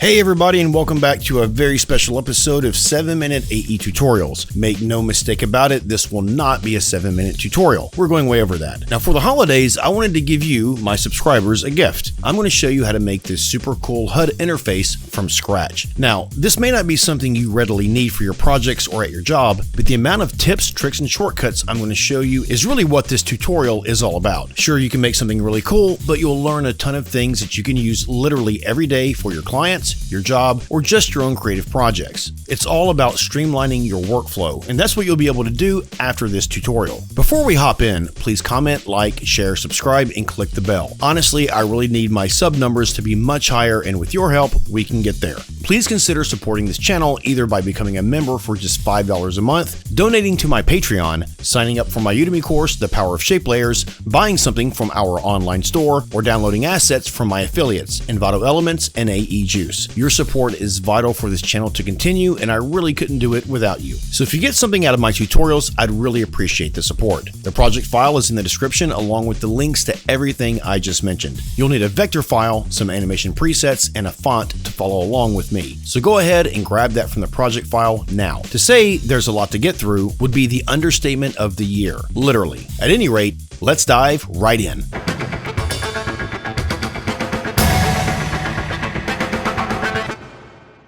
Hey everybody, and welcome back to a very special episode of 7-Minute AE Tutorials. Make no mistake about it, this will not be a 7-minute tutorial. We're going way over that. Now for the holidays, I wanted to give you, my subscribers, a gift. I'm going to show you how to make this super cool HUD interface from scratch. Now, this may not be something you readily need for your projects or at your job, but the amount of tips, tricks, and shortcuts I'm going to show you is really what this tutorial is all about. Sure, you can make something really cool, but you'll learn a ton of things that you can use literally every day for your clients, your job, or just your own creative projects. It's all about streamlining your workflow, and that's what you'll be able to do after this tutorial. Before we hop in, please comment, like, share, subscribe, and click the bell. Honestly, I really need my sub numbers to be much higher, and with your help, we can get there. Please consider supporting this channel either by becoming a member for just $5 a month, donating to my Patreon, signing up for my Udemy course, The Power of Shape Layers, buying something from our online store, or downloading assets from my affiliates, Envato Elements and AE Juice. Your support is vital for this channel to continue, and I really couldn't do it without you. So if you get something out of my tutorials, I'd really appreciate the support. The project file is in the description along with the links to everything I just mentioned. You'll need a vector file, some animation presets, and a font to follow along with me. So go ahead and grab that from the project file now. To say there's a lot to get through would be the understatement of the year, literally. At any rate, let's dive right in.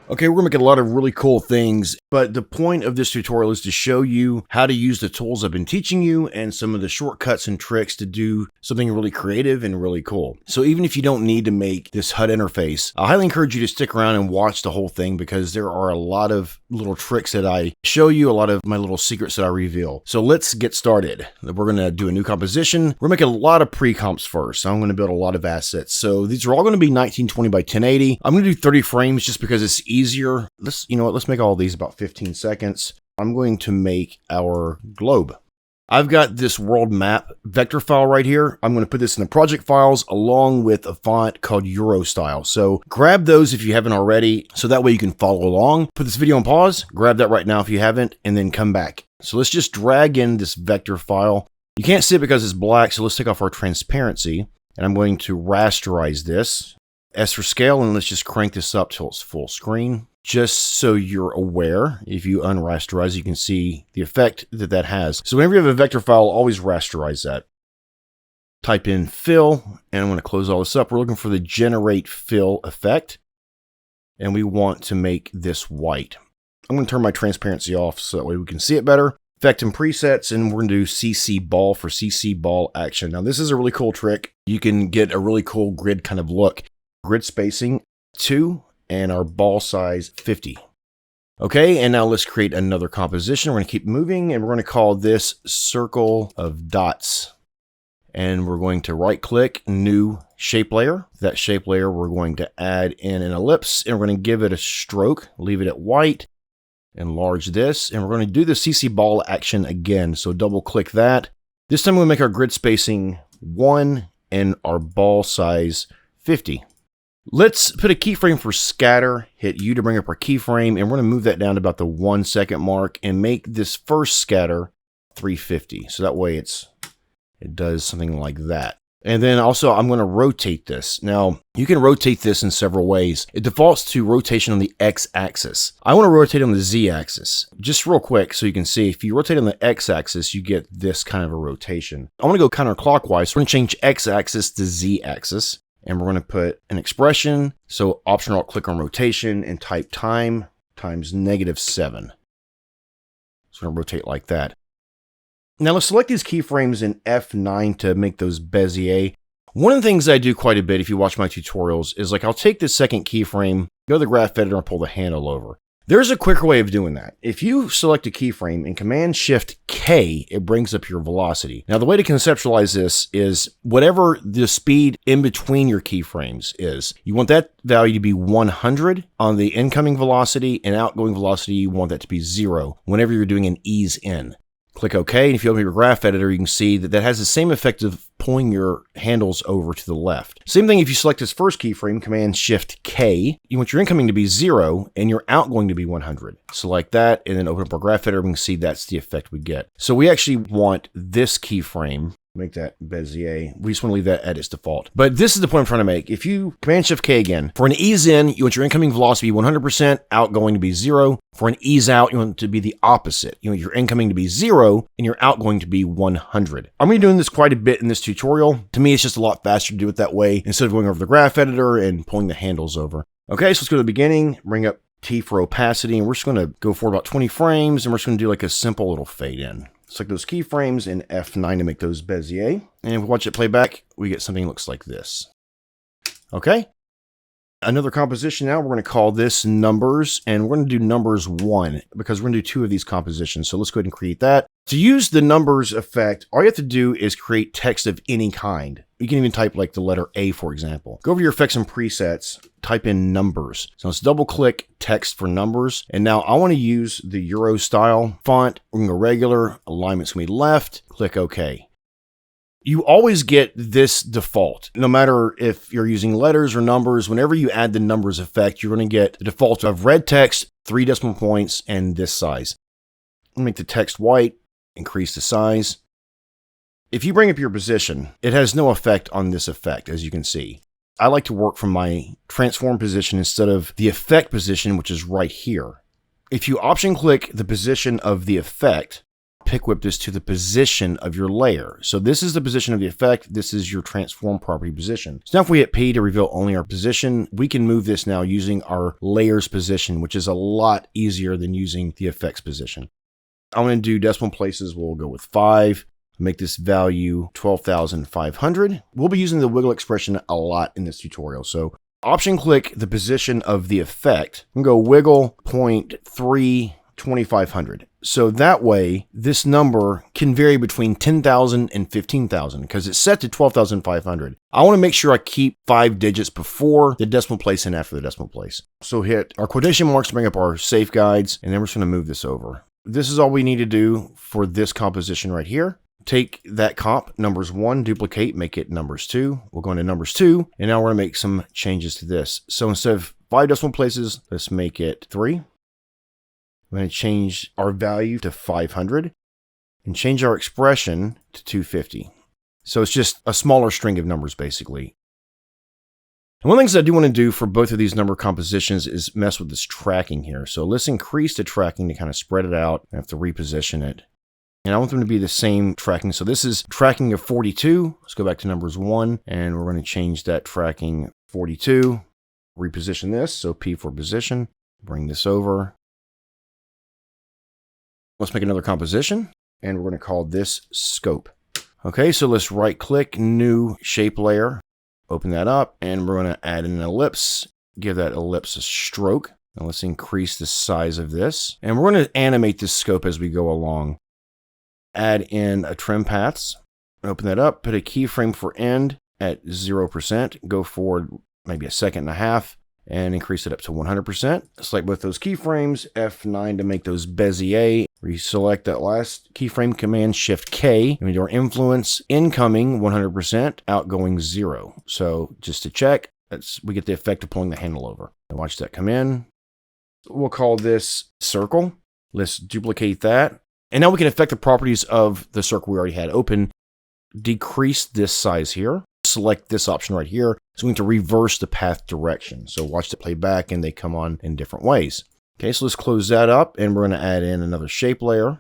Okay, we're gonna make a lot of really cool things, but the point of this tutorial is to show you how to use the tools I've been teaching you and some of the shortcuts and tricks to do something really creative and really cool. So even if you don't need to make this HUD interface, I highly encourage you to stick around and watch the whole thing because there are a lot of little tricks that I show you, a lot of my little secrets that I reveal. So let's get started. We're gonna do a new composition. We're making a lot of pre-comps first. I'm gonna build a lot of assets. So these are all gonna be 1920 by 1080. I'm gonna do 30 frames just because it's easier. Let's make all these about 15 seconds. I'm going to make our globe. I've got this world map vector file right here. I'm going to put this in the project files along with a font called Euro style. So grab those if you haven't already, so that way you can follow along. Put this video on pause, grab that right now if you haven't, and then come back. So let's just drag in this vector file. You can't see it because it's black, so let's take off our transparency. And I'm going to rasterize this. S for scale, and let's just crank this up till it's full screen. Just so you're aware, if you unrasterize, you can see the effect that that has. So whenever you have a vector file, always rasterize that. Type in fill, and I'm going to close all this up. We're looking for the generate fill effect, and we want to make this white. I'm going to turn my transparency off so that way we can see it better. Effect and presets, and we're going to do CC ball for CC ball action. Now this is a really cool trick. You can get a really cool grid kind of look. Grid spacing 2 and our ball size 50. Okay, and now let's create another composition. We're going to keep moving and we're going to call this circle of dots. And we're going to right click, new shape layer. That shape layer we're going to add in an ellipse and we're going to give it a stroke, leave it at white, enlarge this, and we're going to do the CC ball action again. So double click that. This time we'll make our grid spacing 1 and our ball size 50. Let's put a keyframe for scatter, hit U to bring up our keyframe, and we're going to move that down to about the 1 second mark and make this first scatter 350. So that way it does something like that. And then also I'm going to rotate this. Now you can rotate this in several ways. It defaults to rotation on the X axis. I want to rotate on the Z axis. Just real quick so you can see, if you rotate on the X axis, you get this kind of a rotation. I want to go counterclockwise. So we're going to change X axis to Z axis. And we're going to put an expression. So Option Alt click on rotation and type time times -7. So I'm going to rotate like that. Now let's select these keyframes in F9 to make those Bezier. One of the things I do quite a bit if you watch my tutorials is I'll take this second keyframe, go to the graph editor and pull the handle over. There's a quicker way of doing that. If you select a keyframe and Command-Shift-K, it brings up your velocity. Now, the way to conceptualize this is whatever the speed in between your keyframes is, you want that value to be 100 on the incoming velocity, and outgoing velocity, you want that to be 0 whenever you're doing an ease in. Click OK, and if you open your graph editor, you can see that that has the same effect of pulling your handles over to the left. Same thing if you select this first keyframe, Command-Shift-K, you want your incoming to be 0 and your outgoing to be 100. Select that, and then open up our graph editor, and we can see that's the effect we get. So we actually want this keyframe Make that Bezier. We just want to leave that at its default. But this is the point I'm trying to make. If you Command-Shift-K again, for an ease in, you want your incoming velocity to be 100%, outgoing to be 0. For an ease out, you want it to be the opposite. You want your incoming to be 0 and your outgoing to be 100. I'm going to be doing this quite a bit in this tutorial. To me, it's just a lot faster to do it that way instead of going over the graph editor and pulling the handles over. Okay, so let's go to the beginning, bring up T for opacity, and we're just going to go for about 20 frames, and we're just going to do like a simple little fade in. Select those keyframes in F9 to make those Bezier. And if we watch it play back, we get something that looks like this. Okay. Another composition now, we're going to call this numbers, and we're going to do numbers 1 because we're going to do 2 of these compositions. So let's go ahead and create that. To use the numbers effect, all you have to do is create text of any kind. You can even type like the letter A, for example. Go over to your effects and presets, type in numbers. So let's double click text for numbers. And now I want to use the Euro style font. We're going to go regular, alignment's going to be left, click OK. You always get this default. No matter if you're using letters or numbers, whenever you add the numbers effect, you're going to get the default of red text, 3 decimal points, and this size. Make the text white, increase the size. If you bring up your position, it has no effect on this effect, as you can see. I like to work from my transform position instead of the effect position, which is right here. If you option click the position of the effect, pick whip this to the position of your layer. So this is the position of the effect. This is your transform property position. So now if we hit P to reveal only our position, we can move this now using our layers position, which is a lot easier than using the effects position. I'm going to do decimal places. We'll go with 5. Make this value 12,500. We'll be using the wiggle expression a lot in this tutorial. So option click the position of the effect and go wiggle 0.3 2500. So that way, this number can vary between 10,000 and 15,000 because it's set to 12,500. I want to make sure I keep 5 digits before the decimal place and after the decimal place. So hit our quotation marks to bring up our safe guides, and then we're just going to move this over. This is all we need to do for this composition right here. Take that comp, numbers 1, duplicate, make it numbers 2. We'll go into numbers 2, and now we're going to make some changes to this. So instead of 5 decimal places, let's make it 3. We're going to change our value to 500 and change our expression to 250. So it's just a smaller string of numbers, basically. And one of the things I do want to do for both of these number compositions is mess with this tracking here. So let's increase the tracking to kind of spread it out. I have to reposition it. And I want them to be the same tracking. So this is tracking of 42. Let's go back to numbers 1, and we're going to change that tracking 42. Reposition this. So P for position. Bring this over. Let's make another composition, and we're going to call this scope. Okay, so let's right click, new shape layer, open that up, and we're going to add an ellipse, give that ellipse a stroke. Now let's increase the size of this, and we're going to animate this scope as we go along. Add in a trim paths, open that up, put a keyframe for end at 0%, go forward maybe a second and a half, and increase it up to 100%. Select both those keyframes, F9 to make those Bezier. Reselect that last keyframe, Command-Shift-K, and we do our influence, incoming 100%, outgoing 0. So just to check, we get the effect of pulling the handle over. Watch that come in. We'll call this circle. Let's duplicate that. And now we can affect the properties of the circle we already had open. Decrease this size here. Select this option right here. So we need to reverse the path direction. So watch it play back and they come on in different ways. Okay, so let's close that up and we're going to add in another shape layer.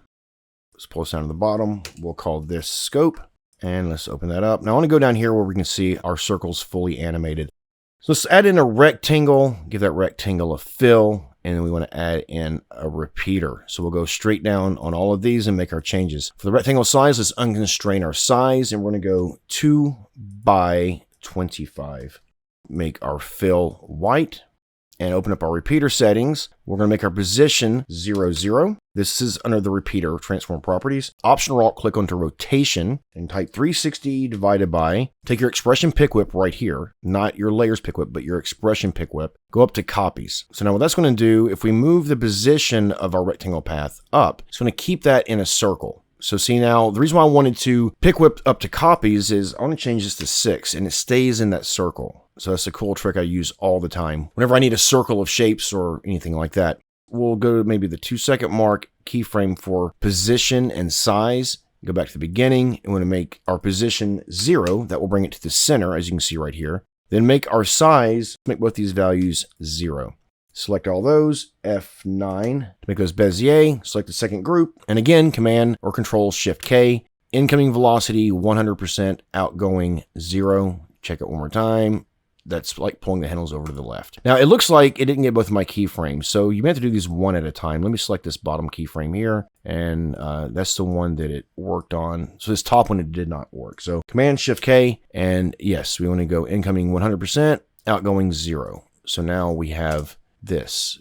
Let's pull this down to the bottom. We'll call this scope and let's open that up. Now I want to go down here where we can see our circles fully animated. So let's add in a rectangle, give that rectangle a fill, and then we want to add in a repeater. So we'll go straight down on all of these and make our changes. For the rectangle size, let's unconstrain our size, and we're going to go 2 by 25. Make our fill white, and open up our repeater settings. We're going to make our position 0, 0. This is under the repeater transform properties. Option or Alt click onto rotation and type 360 divided by, take your expression pick whip right here, not your layers pick whip, but your expression pick whip. Go up to copies. So now what that's going to do, if we move the position of our rectangle path up, it's going to keep that in a circle. So see now, the reason why I wanted to pick whip up to copies is I want to change this to 6 and it stays in that circle. So that's a cool trick I use all the time. Whenever I need a circle of shapes or anything like that, we'll go to maybe the 2-second mark, keyframe for position and size, Go back to the beginning, and we want to make our position 0. That will bring it to the center, as you can see right here. Then make our size, make both these values 0. Select all those, F9 to make those Bezier, select the second group, and again, Command or Control Shift K. Incoming velocity 100%, outgoing 0. Check it one more time. That's like pulling the handles over to the left. Now, it looks like it didn't get both of my keyframes, so you may have to do these one at a time. Let me select this bottom keyframe here, and that's the one that it worked on. So this top one, it did not work. So Command-Shift-K, and yes, we want to go incoming 100%, outgoing 0. So now we have this.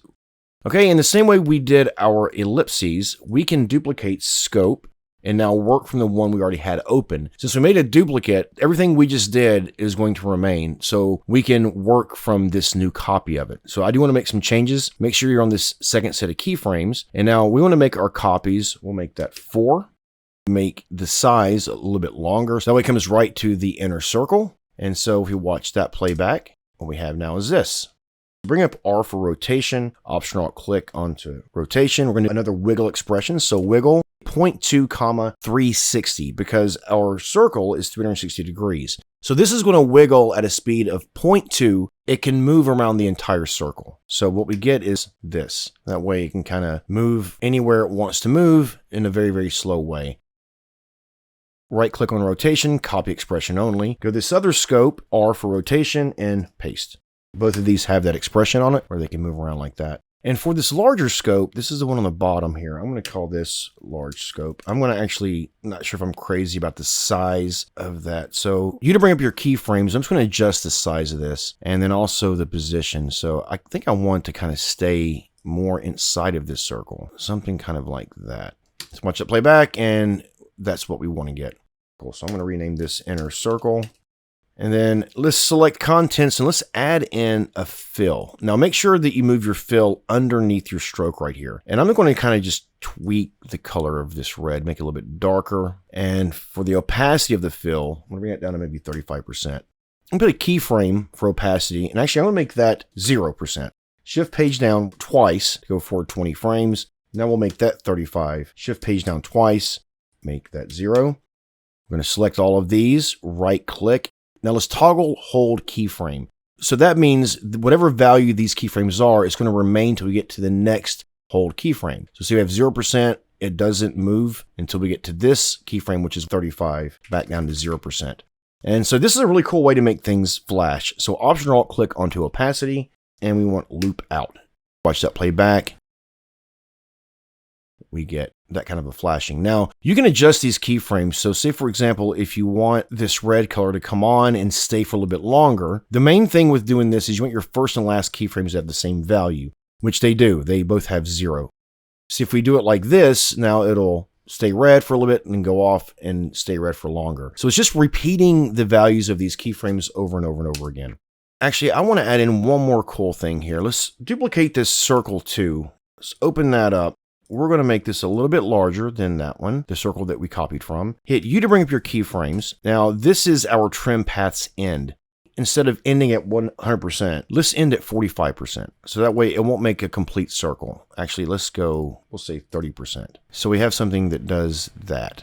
Okay, in the same way we did our ellipses, we can duplicate scope and now work from the one we already had open. Since we made a duplicate, everything we just did is going to remain, so we can work from this new copy of it. So I do want to make some changes. Make sure you're on this second set of keyframes, and now we want to make our copies. We'll make that 4. Make the size a little bit longer, so that way it comes right to the inner circle. And so if you watch that playback, what we have now is this. Bring up R for rotation, Option Alt click onto rotation. We're going to do another wiggle expression, so wiggle 0.2, 360, because our circle is 360 degrees. So this is going to wiggle at a speed of 0.2. It can move around the entire circle. So what we get is this. That way it can kind of move anywhere it wants to move in a very, very slow way. Right click on rotation, copy expression only. Go to this other scope, R for rotation, and paste. Both of these have that expression on it where they can move around like that. And for this larger scope, this is the one on the bottom here. I'm going to call this large scope. I'm going to actually, not sure if I'm crazy about the size of that. So you to bring up your keyframes, I'm just going to adjust the size of this and then also the position. So I think I want to kind of stay more inside of this circle, something kind of like that. Let's watch it play back, and that's what we want to get. Cool. So I'm going to rename this inner circle. And then let's select contents and let's add in a fill. Now make sure that you move your fill underneath your stroke right here. And I'm going to kind of just tweak the color of this red, make it a little bit darker. And for the opacity of the fill, I'm going to bring it down to maybe 35%. I'm going to put a keyframe for opacity. And actually I'm going to make that 0%. Shift page down twice to go forward 20 frames. Now we'll make that 35. Shift page down twice, make that 0. I'm going to select all of these, right click. Now let's toggle hold keyframe. So that means whatever value these keyframes are, it's going to remain until we get to the next hold keyframe. So see we have 0%, it doesn't move until we get to this keyframe, which is 35, back down to 0%. And so this is a really cool way to make things flash. So Option Alt click onto opacity, and we want loop out. Watch that play back. We get that kind of a flashing. Now, you can adjust these keyframes. So say, for example, if you want this red color to come on and stay for a little bit longer, the main thing with doing this is you want your first and last keyframes to have the same value, which they do. They both have 0. See, if we do it like this, now it'll stay red for a little bit and then go off and stay red for longer. So it's just repeating the values of these keyframes over and over and over again. Actually, I want to add in one more cool thing here. Let's duplicate this circle too. Let's open that up. We're going to make this a little bit larger than that one, the circle that we copied from. Hit U to bring up your keyframes. Now, this is our trim path's end. Instead of ending at 100%, let's end at 45%. So that way it won't make a complete circle. Actually, let's go, we'll say 30%. So we have something that does that.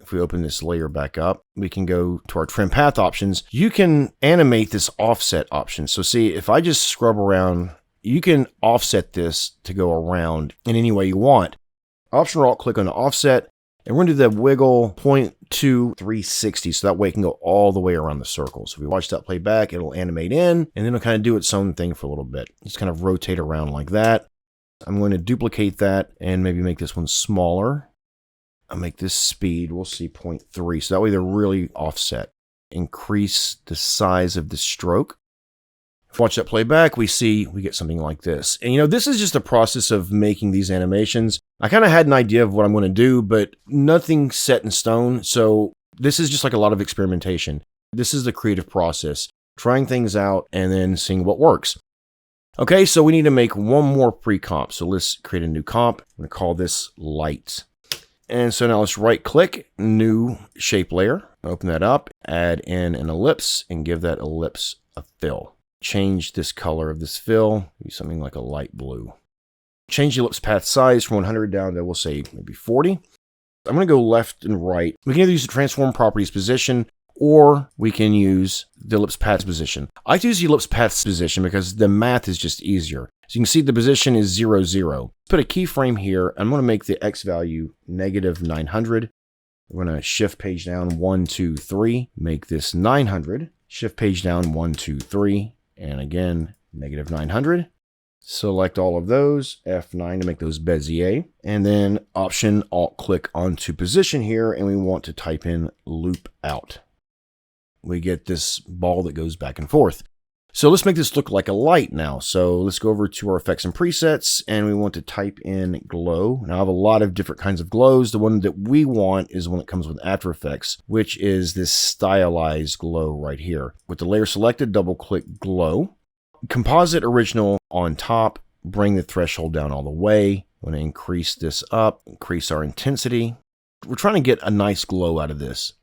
If we open this layer back up, we can go to our trim path options. You can animate this offset option. So see, if I just scrub around, you can offset this to go around in any way you want. Option Alt click on the offset, and we're going to do the wiggle 0.2, 360, so that way it can go all the way around the circle. So if we watch that play back, it'll animate in, and then it'll kind of do its own thing for a little bit. Just kind of rotate around like that. I'm going to duplicate that and maybe make this one smaller. I'll make this speed, we'll see 0.3, so that way they're really offset. Increase the size of the stroke. Watch that play back, we get something like this. And you know, this is just a process of making these animations. I kind of had an idea of what I'm going to do, but nothing set in stone. So this is just like a lot of experimentation. This is the creative process, trying things out and then seeing what works. Okay, so we need to make one more pre-comp. So let's create a new comp. I'm going to call this light. And so now let's right click, new shape layer, open that up, add in an ellipse and give that ellipse a fill. Change this color of this fill, use something like a light blue. Change the ellipse path size from 100 down to, we'll say, maybe 40. I'm going to go left and right. We can either use the transform properties position, or we can use the ellipse path position. I like to use the ellipse path position because the math is just easier. So you can see the position is 0, 0. Put a keyframe here. I'm going to make the X value negative 900. We're going to shift page down 1, 2, 3. Make this 900. Shift page down 1, 2, 3. And again, negative 900. Select all of those, F9 to make those Bezier, and then Option Alt click onto position here, and we want to type in loop out. We get this ball that goes back and forth. So let's make this look like a light now. So let's go over to our effects and presets, and we want to type in glow. Now I have a lot of different kinds of glows. The one that we want is one that comes with After Effects, which is this Stylize glow right here. With the layer selected, double click glow. Composite original on top, bring the threshold down all the way. I'm going to increase this up, increase our intensity. We're trying to get a nice glow out of this.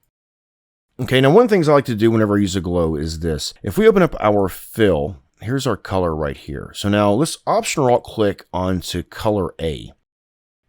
Okay, now one of the things I like to do whenever I use a glow is this. If we open up our fill, here's our color right here. So now let's Option or Alt click onto color A.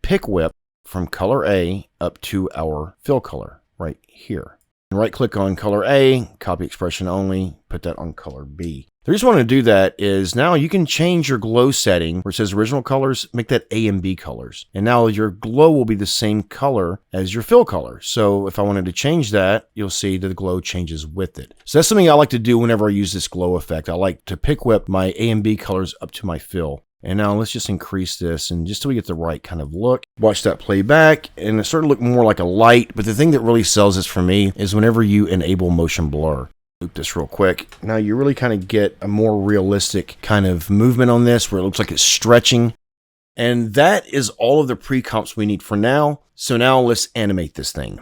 Pick whip from color A up to our fill color right here. Right click on color A, copy expression only, put that on color B. The reason I want to do that is now you can change your glow setting where it says original colors, make that A and B colors. And now your glow will be the same color as your fill color. So if I wanted to change that, you'll see that the glow changes with it. So that's something I like to do whenever I use this glow effect. I like to pick whip my A and B colors up to my fill. And now let's just increase this and just till we get the right kind of look. Watch that play back and it started to look more like a light. But the thing that really sells this for me is whenever you enable motion blur. Loop this real quick. Now you really kind of get a more realistic kind of movement on this where it looks like it's stretching. And that is all of the pre-comps we need for now. So now let's animate this thing.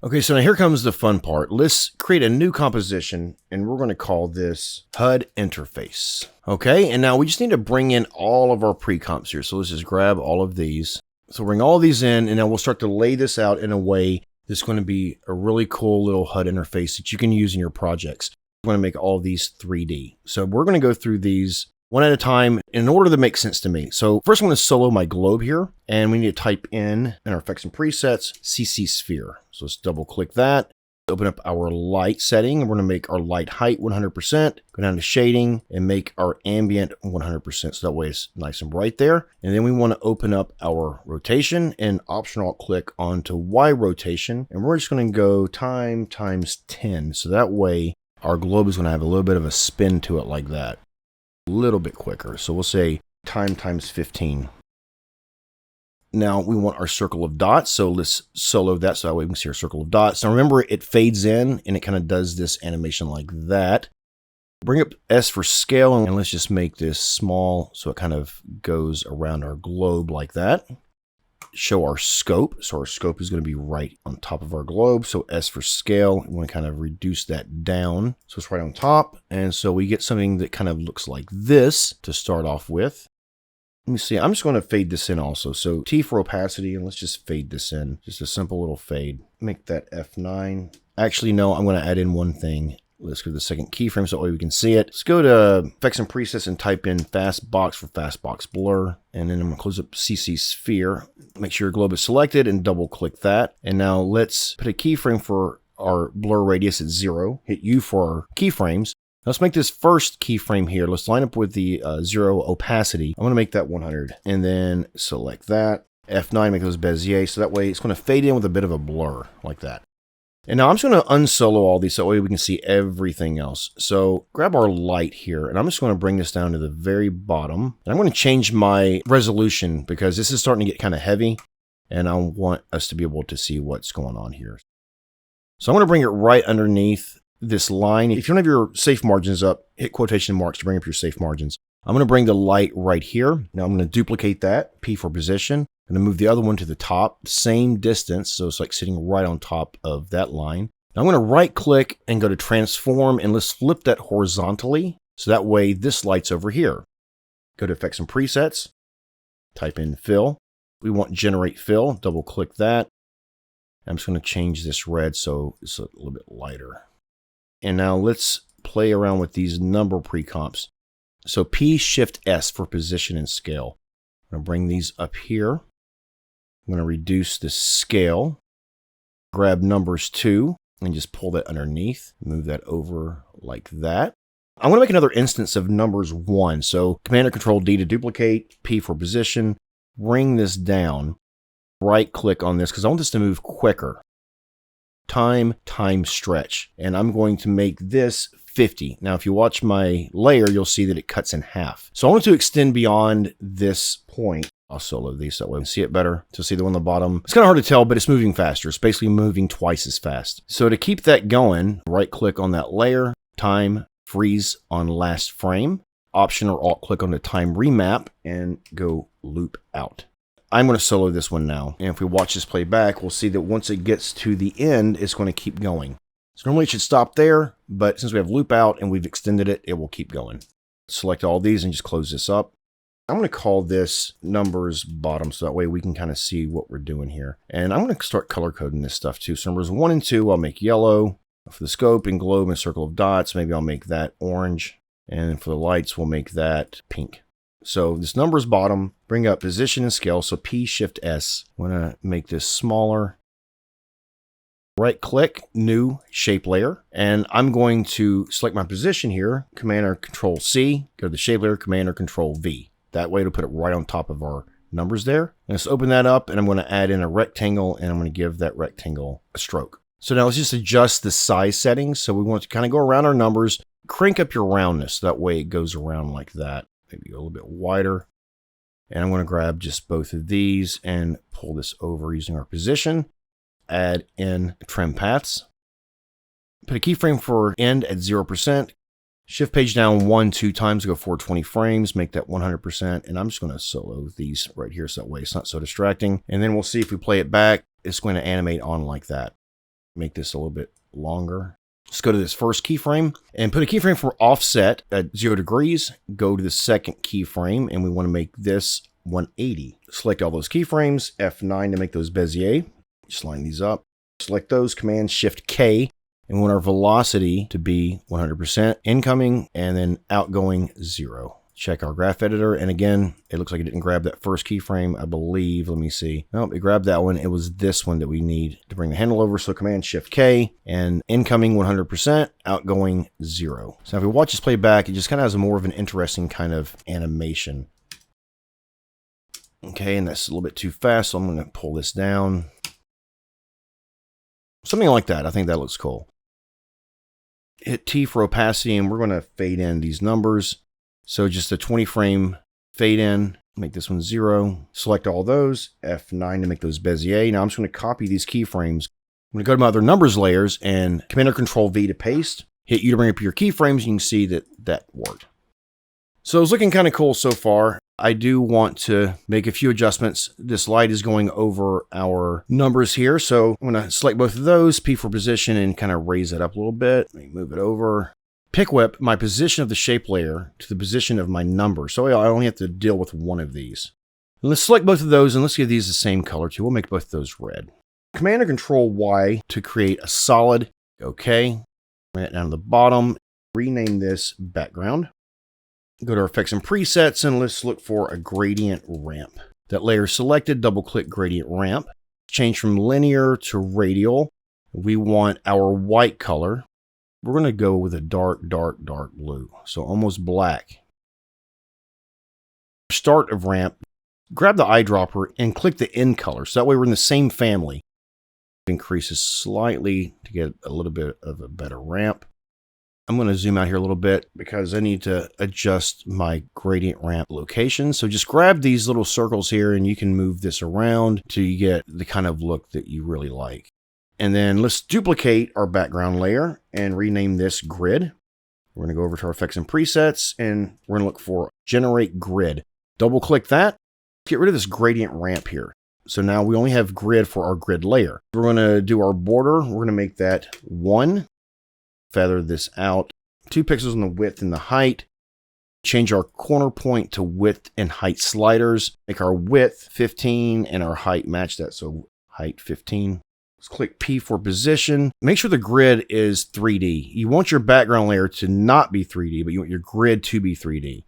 Okay, so now here comes the fun part. Let's create a new composition and we're going to call this HUD Interface. Okay, and now we just need to bring in all of our pre-comps here. So let's just grab all of these. So bring all these in and now we'll start to lay this out in a way that's going to be a really cool little HUD interface that you can use in your projects. We're going to make all of these 3D. So we're going to go through these one at a time in order that makes sense to me. So first I'm going to solo my globe here, and we need to type in our effects and presets, CC sphere. So let's double click that. Open up our light setting. We're going to make our light height 100%, go down to shading and make our ambient 100%. So that way it's nice and bright there. And then we want to open up our rotation and Option Alt click onto Y rotation. And we're just going to go time times 10. So that way our globe is going to have a little bit of a spin to it like that. A little bit quicker. So we'll say time times 15. Now we want our circle of dots, so let's solo that so that way we can see our circle of dots. Now remember, it fades in and it kind of does this animation like that. Bring up S for scale and let's just make this small so it kind of goes around our globe like that. Show our scope, so our scope is going to be right on top of our globe. So S for scale, we want to kind of reduce that down so it's right on top. And so we get something that kind of looks like this to start off with. Let me see, I'm just going to fade this in also. So T for opacity, and let's just fade this in. Just a simple little fade. Make that F9. Actually, no, I'm going to add in one thing. Let's go to the second keyframe so that way we can see it. Let's go to Effects and Presets and type in Fast Box for Fast Box Blur. And then I'm going to close up CC Sphere. Make sure your globe is selected and double click that. And now let's put a keyframe for our blur radius at 0. Hit U for our keyframes. Let's make this first keyframe here. Let's line up with the 0 opacity. I'm going to make that 100 and then select that. F9, make those Bezier. So that way it's going to fade in with a bit of a blur like that. And now I'm just going to unsolo all these so that way we can see everything else. So grab our light here and I'm just going to bring this down to the very bottom. And I'm going to change my resolution because this is starting to get kind of heavy and I want us to be able to see what's going on here. So I'm going to bring it right underneath this line. If you don't have your safe margins up, hit quotation marks to bring up your safe margins. I'm going to bring the light right here. Now I'm going to duplicate that, P for position. I'm going to move the other one to the top, same distance, so it's like sitting right on top of that line. Now I'm going to right click and go to transform and let's flip that horizontally so that way this light's over here. Go to effects and presets, type in fill. We want generate fill, double click that. I'm just going to change this red so it's a little bit lighter. And now let's play around with these number pre-comps. So P Shift S for position and scale. I'm going to bring these up here. I'm going to reduce the scale. Grab numbers 2 and just pull that underneath. Move that over like that. I'm going to make another instance of numbers 1. So Command or Control D to duplicate, P for position, bring this down, right click on this because I want this to move quicker. Time stretch. And I'm going to make this 50. Now, if you watch my layer, you'll see that it cuts in half. So I want it to extend beyond this point. I'll solo these so that way we can see it better. To see the one on the bottom. It's kind of hard to tell, but it's moving faster. It's basically moving twice as fast. So to keep that going, right click on that layer, time, freeze on last frame, Option or Alt click on the time remap and go loop out. I'm going to solo this one now. And if we watch this play back, we'll see that once it gets to the end, it's going to keep going. So normally it should stop there, but since we have loop out and we've extended it, it will keep going. Select all these and just close this up. I'm going to call this numbers bottom so that way we can kind of see what we're doing here. And I'm going to start color coding this stuff too. So numbers 1 and 2, I'll make yellow. For the scope and globe and circle of dots, maybe I'll make that orange. And for the lights, we'll make that pink. So this numbers bottom, bring up position and scale. So P, Shift, S. I'm going to make this smaller. Right click, new shape layer. And I'm going to select my position here, Command or Control C, go to the shape layer, Command or Control V. That way it'll put it right on top of our numbers there. And let's open that up and I'm going to add in a rectangle and I'm going to give that rectangle a stroke. So now let's just adjust the size settings. So we want to kind of go around our numbers, crank up your roundness. That way it goes around like that. Maybe go a little bit wider. And I'm going to grab just both of these and pull this over using our position. Add in trim paths. Put a keyframe for end at 0%. Shift page down 2 times, go 420 frames, make that 100%. And I'm just going to solo these right here so that way it's not so distracting. And then we'll see if we play it back, it's going to animate on like that. Make this a little bit longer. Let's go to this first keyframe and put a keyframe for offset at 0 degrees. Go to the second keyframe and we want to make this 180. Select all those keyframes, F9 to make those Bezier. Just line these up. Select those, Command Shift K, and we want our velocity to be 100%, incoming, and then outgoing 0. Check our graph editor, and again, it looks like it didn't grab that first keyframe, I believe. Let me see. Nope, it grabbed that one. It was this one that we need to bring the handle over, so Command Shift K, and incoming 100%, outgoing 0. So if we watch this play back, it just kind of has a more of an interesting kind of animation. Okay, and that's a little bit too fast, so I'm going to pull this down. Something like that. I think that looks cool. Hit T for opacity, and we're going to fade in these numbers. So just a 20 frame fade in, make this one 0. Select all those, F9 to make those Bezier. Now I'm just going to copy these keyframes. I'm going to go to my other numbers layers and Command or Control V to paste. Hit U to bring up your keyframes. You can see that that worked. So it's looking kind of cool so far. I do want to make a few adjustments. This light is going over our numbers here. So I'm going to select both of those, P for position, and kind of raise it up a little bit. Let me move it over. Pick whip my position of the shape layer to the position of my number. So I only have to deal with one of these. And let's select both of those and let's give these the same color too. We'll make both of those red. Command or Control Y to create a solid. Okay. Bring it down to the bottom. Rename this background. Go to our effects and presets and let's look for a gradient ramp. That layer is selected, double click gradient ramp. Change from linear to radial. We want our white color. We're going to go with a dark blue. So almost black. Start of ramp. Grab the eyedropper and click the end color. So that way we're in the same family. Increases slightly to get a little bit of a better ramp. I'm going to zoom out here a little bit because I need to adjust my gradient ramp location. So just grab these little circles here and you can move this around till you get the kind of look that you really like. And then let's duplicate our background layer and rename this grid. We're going to go over to our effects and presets and we're going to look for generate grid. Double click that. Get rid of this gradient ramp here. So now we only have grid for our grid layer. We're going to do our border. We're going to make that 1. Feather this out 2 pixels on the width and the height. Change our corner point to width and height sliders. Make our width 15 and our height match that. So height 15. Let's click P for position. Make sure the grid is 3D. You want your background layer to not be 3D, but you want your grid to be 3D.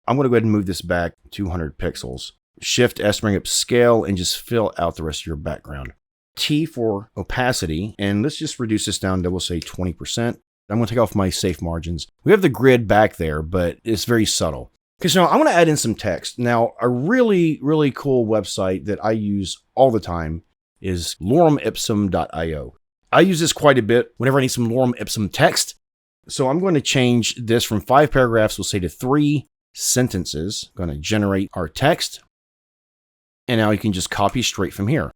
I'm going to go ahead and move this back 200 pixels. Shift S to bring up scale and just fill out the rest of your background. T for opacity, and let's just reduce this down to, we'll say 20%. I'm going to take off my safe margins. We have the grid back there, but it's very subtle. Okay, so now I'm going to add in some text. Now, a really, really cool website that I use all the time is loremipsum.io. I use this quite a bit whenever I need some lorem ipsum text. So I'm going to change this from 5 paragraphs, we'll say, to 3 sentences. I'm going to generate our text. And now you can just copy straight from here.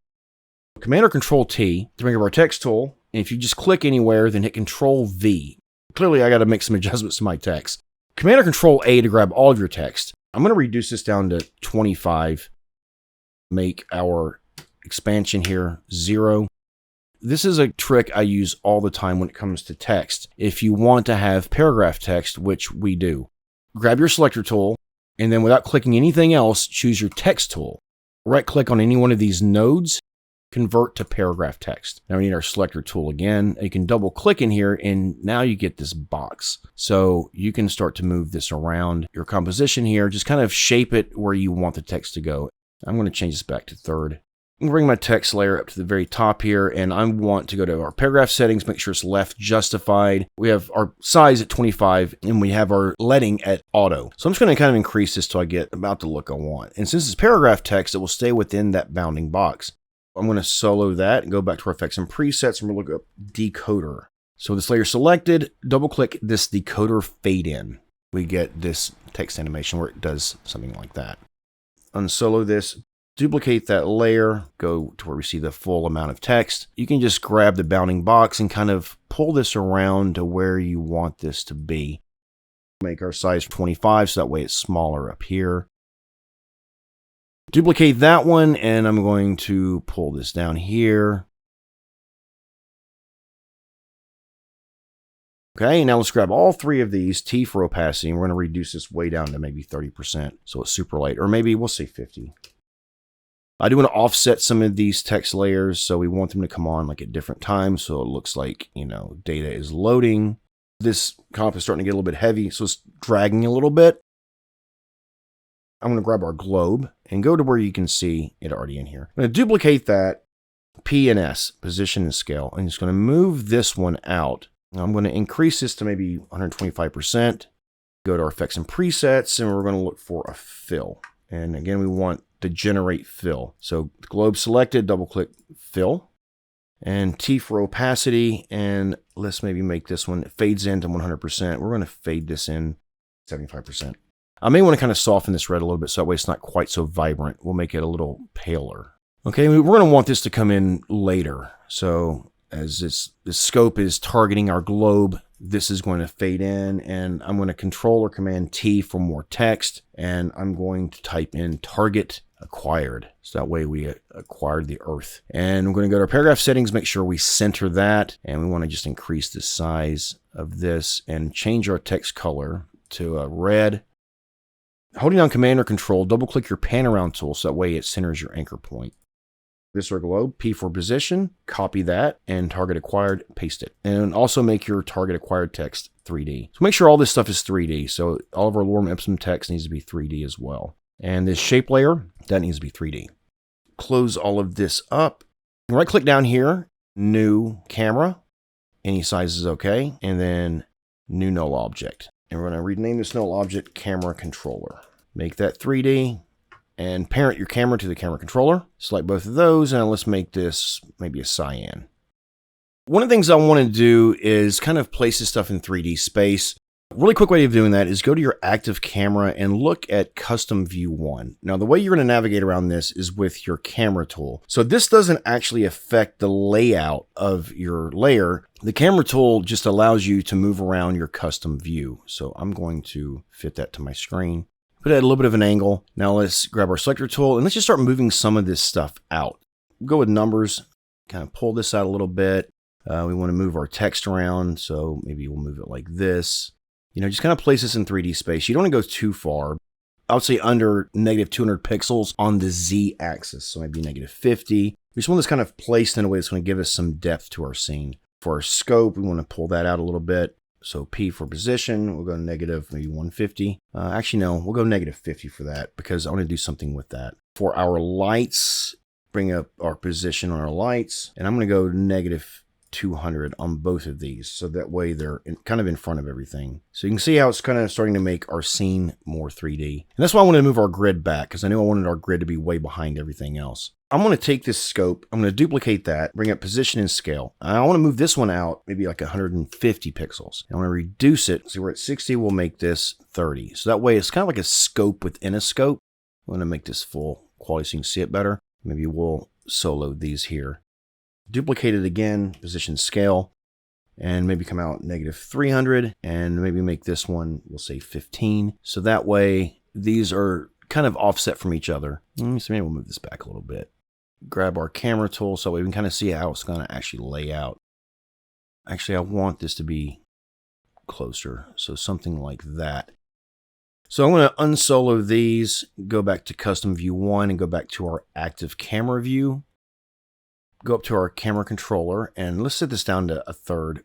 Command or Control T to bring up our text tool. And if you just click anywhere, then hit Control V. Clearly, I got to make some adjustments to my text. Command or Control A to grab all of your text. I'm going to reduce this down to 25. Make our expansion here 0. This is a trick I use all the time when it comes to text. If you want to have paragraph text, which we do, grab your selector tool, and then without clicking anything else, choose your text tool. Right-click on any one of these nodes, convert to paragraph text. Now we need our selector tool again. You can double-click in here, and now you get this box. So you can start to move this around your composition here. Just kind of shape it where you want the text to go. I'm going to change this back to 3rd. I'm going to bring my text layer up to the very top here, and I want to go to our paragraph settings, make sure it's left justified. We have our size at 25, and we have our leading at auto. So I'm just going to kind of increase this till I get about the look I want. And since it's paragraph text, it will stay within that bounding box. I'm going to solo that and go back to our effects and presets, and we'll look up decoder. So this layer selected, double click this decoder fade in. We get this text animation where it does something like that. Unsolo this. Duplicate that layer, go to where we see the full amount of text. You can just grab the bounding box and kind of pull this around to where you want this to be. Make our size 25 so that way it's smaller up here. Duplicate that one, and I'm going to pull this down here. Okay, now let's grab all 3 of these, T for opacity, and we're going to reduce this way down to maybe 30%, so it's super light, or maybe we'll say 50. I do want to offset some of these text layers, so we want them to come on like at different times, so it looks like, data is loading. This comp is starting to get a little bit heavy, so it's dragging a little bit. I'm going to grab our globe and go to where you can see it already in here. I'm going to duplicate that, P and S, position and scale. I'm just going to move this one out. Now I'm going to increase this to maybe 125%. Go to our effects and presets, and we're going to look for a fill. And again, we want to generate fill. So globe selected, double click fill, and T for opacity, and let's maybe make this one, it fades in to 100%. We're going to fade this in 75%. I may want to kind of soften this red a little bit so that way it's not quite so vibrant. We'll make it a little paler. Okay, we're going to want this to come in later. So as this scope is targeting our globe, this is going to fade in, and I'm going to Control or Command T for more text, and I'm going to type in target acquired. So that way we acquired the Earth. And we're going to go to our paragraph settings, make sure we center that, and we want to just increase the size of this and change our text color to a red. Holding down Command or Control, double click your pan around tool so that way it centers your anchor point. This is our globe, P for position, copy that, and target acquired, paste it. And also make your target acquired text 3D. So make sure all this stuff is 3D. So all of our lorem ipsum text needs to be 3D as well. And this shape layer, that needs to be 3D. Close all of this up. Right click down here, new camera, any size is okay, and then new null object. And we're going to rename this null object camera controller. Make that 3D. And parent your camera to the camera controller. Select both of those, and let's make this maybe a cyan. One of the things I want to do is kind of place this stuff in 3D space. A really quick way of doing that is go to your active camera and look at custom view 1. Now the way you're going to navigate around this is with your camera tool. So this doesn't actually affect the layout of your layer. The camera tool just allows you to move around your custom view. So I'm going to fit that to my screen. Put it at a little bit of an angle. Now let's grab our selector tool and let's just start moving some of this stuff out. Go with numbers, kind of pull this out a little bit. We want to move our text around, so maybe we'll move it like this. Just kind of place this in 3D space. You don't want to go too far. I would say under negative 200 pixels on the Z axis, so maybe negative 50. We just want this kind of placed in a way that's going to give us some depth to our scene. For our scope, we want to pull that out a little bit. So P for position, we'll go negative maybe 150. Actually, no, we'll go negative 50 for that because I want to do something with that. For our lights, Bring up our position on our lights, and I'm going to go negative 200 on both of these, so that way they're kind of in front of everything. So you can see how it's kind of starting to make our scene more 3D. And that's why I wanted to move our grid back, because I knew I wanted our grid to be way behind everything else. I'm going to take this scope, I'm going to duplicate that, bring up position and scale. And I want to move this one out maybe like 150 pixels. I want to reduce it. So we're at 60, we'll make this 30. So that way it's kind of like a scope within a scope. I want to make this full quality so you can see it better. Maybe we'll solo these here. Duplicate it again, position scale, and maybe come out negative 300, and maybe make this one, we'll say 15. So that way these are kind of offset from each other. So maybe we'll move this back a little bit. Grab our camera tool so we can kind of see how it's going to actually lay out. Actually, I want this to be closer, so something like that. So I'm going to unsolo these, go back to custom view 1 and go back to our active camera view. Go up to our camera controller and let's set this down to 1/3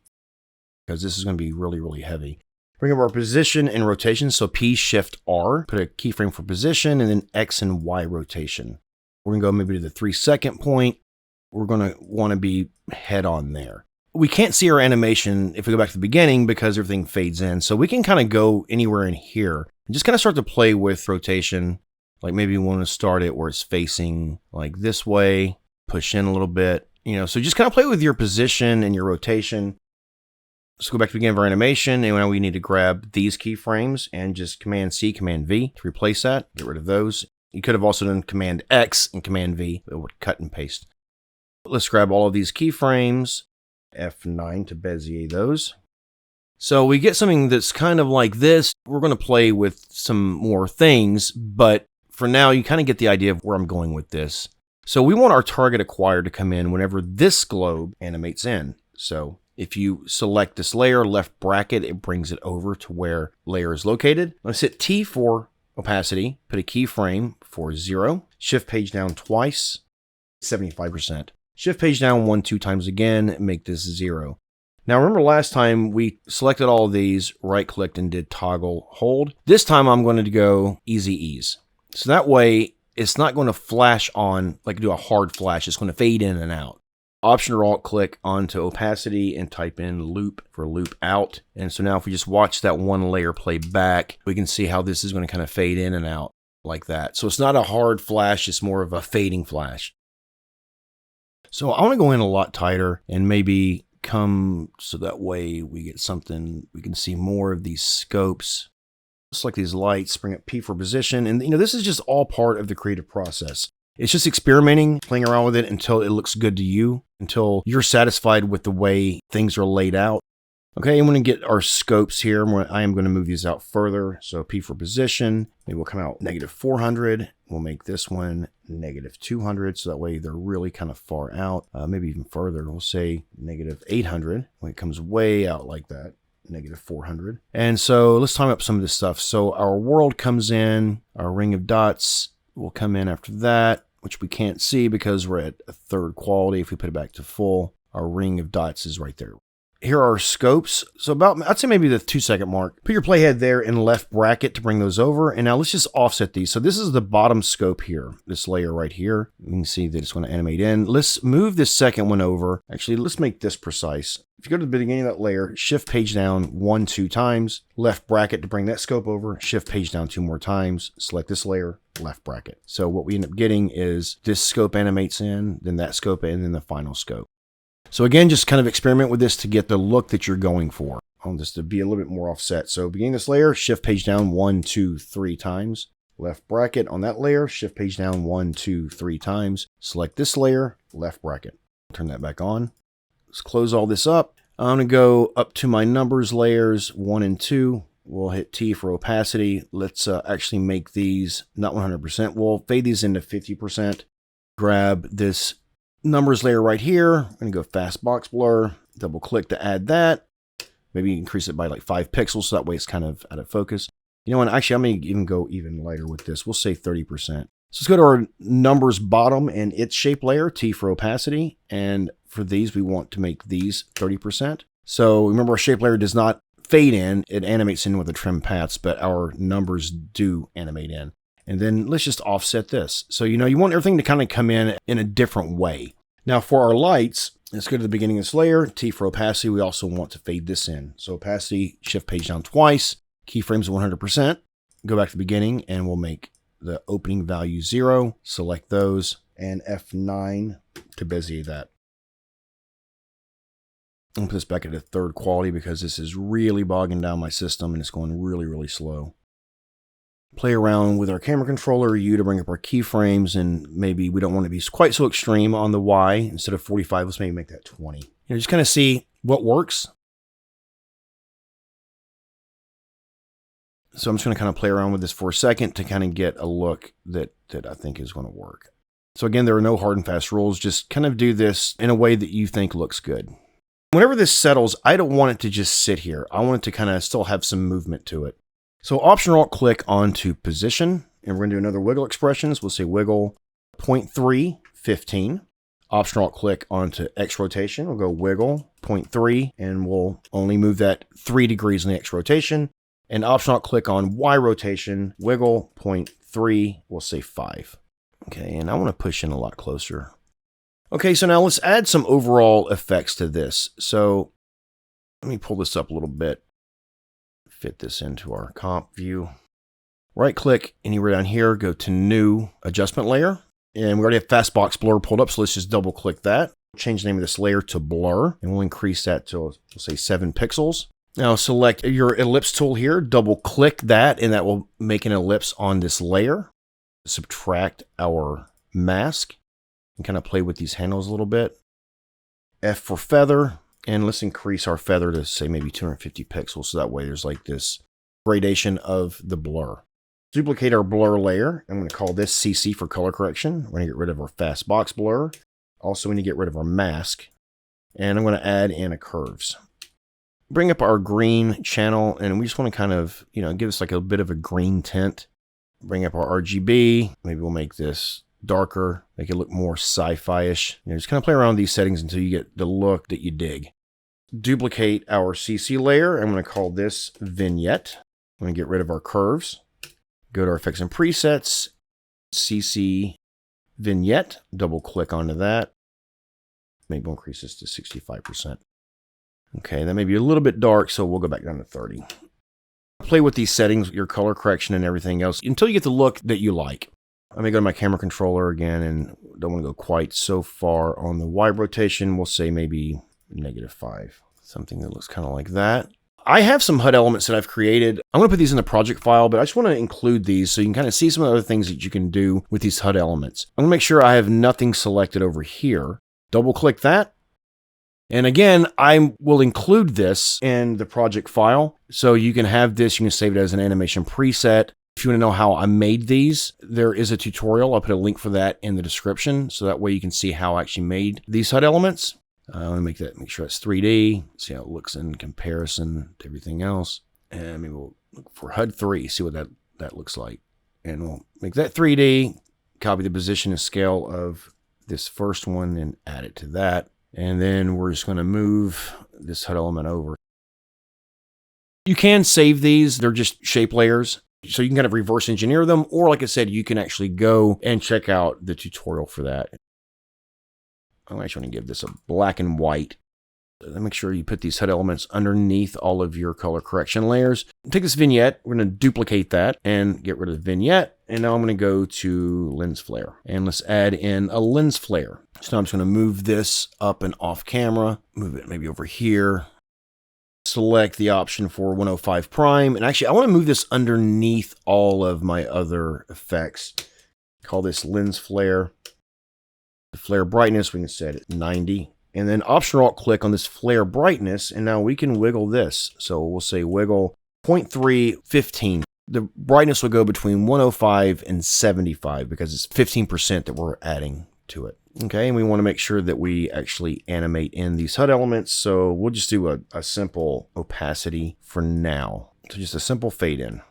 because this is going to be really, really heavy. Bring up our position and rotation. So P, Shift, R, put a keyframe for position, and then X and Y rotation. We're going to go maybe to the 3-second point. We're going to want to be head on there. We can't see our animation if we go back to the beginning because everything fades in. So we can kind of go anywhere in here and just kind of start to play with rotation. Like maybe we want to start it where it's facing like this way. Push in a little bit, so just kind of play with your position and your rotation. Let's go back to the beginning of our animation, and now we need to grab these keyframes and just Command C, Command V to replace that. Get rid of those. You could have also done Command X and Command V. It would cut and paste. Let's grab all of these keyframes, F9 to Bezier those. So we get something that's kind of like this. We're going to play with some more things, but for now, you kind of get the idea of where I'm going with this. So we want our target acquired to come in whenever this globe animates in. So if you select this layer, left bracket, it brings it over to where layer is located. Let's hit T for opacity, put a keyframe for 0, shift page down twice, 75%. Shift page down 2 times again, make this 0. Now remember last time we selected all of these, right clicked and did toggle hold. This time I'm going to go easy ease. So that way, it's not going to flash on, like do a hard flash. It's going to fade in and out. Option or Alt click onto opacity and type in loop for loop out. And so now if we just watch that one layer play back, we can see how this is going to kind of fade in and out like that. So it's not a hard flash. It's more of a fading flash. So I want to go in a lot tighter and maybe come so that way we get something, we can see more of these scopes. Select these lights, bring up P for position. And this is just all part of the creative process. It's just experimenting, playing around with it until it looks good to you, until you're satisfied with the way things are laid out. Okay, I'm going to get our scopes here. I am going to move these out further. So P for position, maybe we'll come out negative 400. We'll make this one negative 200. So that way they're really kind of far out, maybe even further. We'll say negative 800 when it comes way out like that. Negative 400. And so let's time up some of this stuff. So our world comes in, our ring of dots will come in after that, which we can't see because we're at 1/3 quality. If we put it back to full, our ring of dots is right there. Here are our scopes. So about, I'd say maybe the 2-second mark. Put your playhead there in left bracket to bring those over. And now let's just offset these. So this is the bottom scope here, this layer right here. You can see that it's going to animate in. Let's move this second one over. Actually, let's make this precise. If you go to the beginning of that layer, shift page down 2 times, left bracket to bring that scope over, shift page down 2 more times, select this layer, left bracket. So what we end up getting is this scope animates in, then that scope, and then the final scope. So again, just kind of experiment with this to get the look that you're going for. Just to be a little bit more offset. So beginning this layer, shift page down 1, 2, 3 times. Left bracket on that layer, shift page down 1, 2, 3 times. Select this layer, left bracket. Turn that back on. Let's close all this up. I'm going to go up to my numbers layers 1 and 2. We'll hit T for opacity. Let's actually make these not 100%. We'll fade these into 50%. Grab this numbers layer right here. I'm going to go fast box blur, double click to add that. Maybe increase it by like 5 pixels so that way it's kind of out of focus. You know what? Actually, I'm going to even go even lighter with this. We'll say 30%. So let's go to our numbers bottom and its shape layer, T for opacity. And for these, we want to make these 30%. So remember, our shape layer does not fade in. It animates in with the trim paths, but our numbers do animate in. And then let's just offset this. So, you want everything to kind of come in a different way. Now for our lights, let's go to the beginning of this layer. T for opacity. We also want to fade this in. So opacity, shift page down twice, keyframes at 100%. Go back to the beginning and we'll make the opening value 0. Select those and F9 to Bezier that. I'll put this back at a third quality because this is really bogging down my system and it's going really, really slow. Play around with our camera controller U to bring up our keyframes, and maybe we don't want to be quite so extreme on the Y. Instead of 45, let's maybe make that 20. Just kind of see what works. So I'm just going to kind of play around with this for a second to kind of get a look that I think is going to work. So again, there are no hard and fast rules. Just kind of do this in a way that you think looks good. Whenever this settles, I don't want it to just sit here. I want it to kind of still have some movement to it. So Option or Alt click onto position, and we're going to do another wiggle expressions. We'll say wiggle 0.3, 15. Option or Alt click onto X rotation. We'll go wiggle 0.3, and we'll only move that 3 degrees in the X rotation. And Option or Alt click on Y rotation, wiggle 0.3, we'll say 5. Okay, and I want to push in a lot closer. Okay, so now let's add some overall effects to this. So let me pull this up a little bit. Fit this into our comp view. Right click anywhere down here, go to new adjustment layer. And we already have fastbox blur pulled up, so let's just double click that. Change the name of this layer to blur, and we'll increase that to, we'll say 7 pixels. Now select your ellipse tool here, double click that, and that will make an ellipse on this layer. Subtract our mask and kind of play with these handles a little bit. F for feather. And let's increase our feather to say maybe 250 pixels. So that way there's like this gradation of the blur. Duplicate our blur layer. I'm going to call this CC for color correction. We're going to get rid of our fast box blur. Also, we need to get rid of our mask. And I'm going to add in a curves. Bring up our green channel. And we just want to kind of, give us like a bit of a green tint. Bring up our RGB. Maybe we'll make this darker, make it look more sci-fi-ish. Just kind of play around with these settings until you get the look that you dig. Duplicate our CC layer. I'm going to call this vignette. I'm going to get rid of our curves. Go to our effects and presets, CC vignette, double click onto that. Maybe we'll increase this to 65%. Okay, that may be a little bit dark, so we'll go back down to 30. Play with these settings, your color correction and everything else until you get the look that you like. I may go to my camera controller again and don't want to go quite so far on the Y rotation. We'll say maybe -5, something that looks kind of like that. I have some HUD elements that I've created. I'm going to put these in the project file, but I just want to include these so you can kind of see some of the other things that you can do with these HUD elements. I'm going to make sure I have nothing selected over here. Double click that. And again, I will include this in the project file. So you can have this, you can save it as an animation preset. If you want to know how I made these, there is a tutorial. I'll put a link for that in the description. So that way you can see how I actually made these HUD elements. Let me make sure it's 3D, see how it looks in comparison to everything else. And maybe we'll look for HUD 3, see what that looks like. And we'll make that 3D, copy the position and scale of this first one and add it to that. And then we're just going to move this HUD element over. You can save these, they're just shape layers. So you can kind of reverse engineer them, or like I said, you can actually go and check out the tutorial for that. I'm actually going to give this a black and white. Make sure you put these HUD elements underneath all of your color correction layers. Take this vignette, we're going to duplicate that and get rid of the vignette. And now I'm going to go to lens flare and let's add in a lens flare. So now I'm just going to move this up and off camera, move it maybe over here. Select the option for 105 prime. And actually I want to move this underneath all of my other effects. Call this lens flare. The flare brightness, we can set it 90. And then Option Alt click on this flare brightness, and now we can wiggle this. So we'll say wiggle 0.3, 15. The brightness will go between 105 and 75 because it's 15% that we're adding to it. Okay, and we want to make sure that we actually animate in these HUD elements. So we'll just do a simple opacity for now. So just a simple fade in.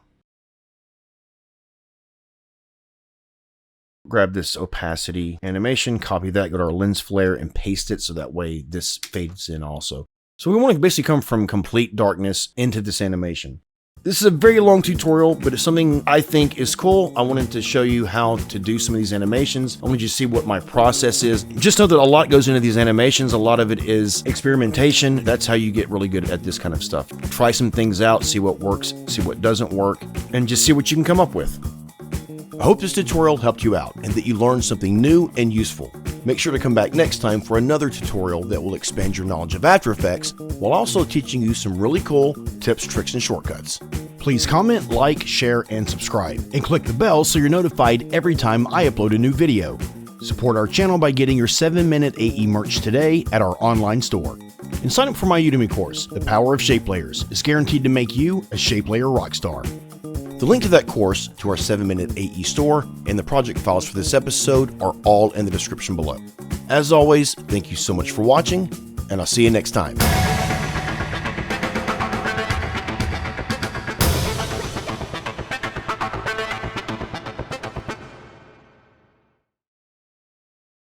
Grab this opacity animation, copy that, go to our lens flare and paste it so that way this fades in also. So we want to basically come from complete darkness into this animation. This is a very long tutorial, but it's something I think is cool. I wanted to show you how to do some of these animations. I wanted you to see what my process is. Just know that a lot goes into these animations. A lot of it is experimentation. That's how you get really good at this kind of stuff. Try some things out, see what works, see what doesn't work, and just see what you can come up with. I hope this tutorial helped you out and that you learned something new and useful. Make sure to come back next time for another tutorial that will expand your knowledge of After Effects while also teaching you some really cool tips, tricks, and shortcuts. Please comment, like, share, and subscribe, and click the bell so you're notified every time I upload a new video. Support our channel by getting your 7-minute AE merch today at our online store. And sign up for my Udemy course, The Power of Shape Layers, is guaranteed to make you a shape layer rockstar. The link to that course, to our 7-minute AE store, and the project files for this episode are all in the description below. As always, thank you so much for watching, and I'll see you next time.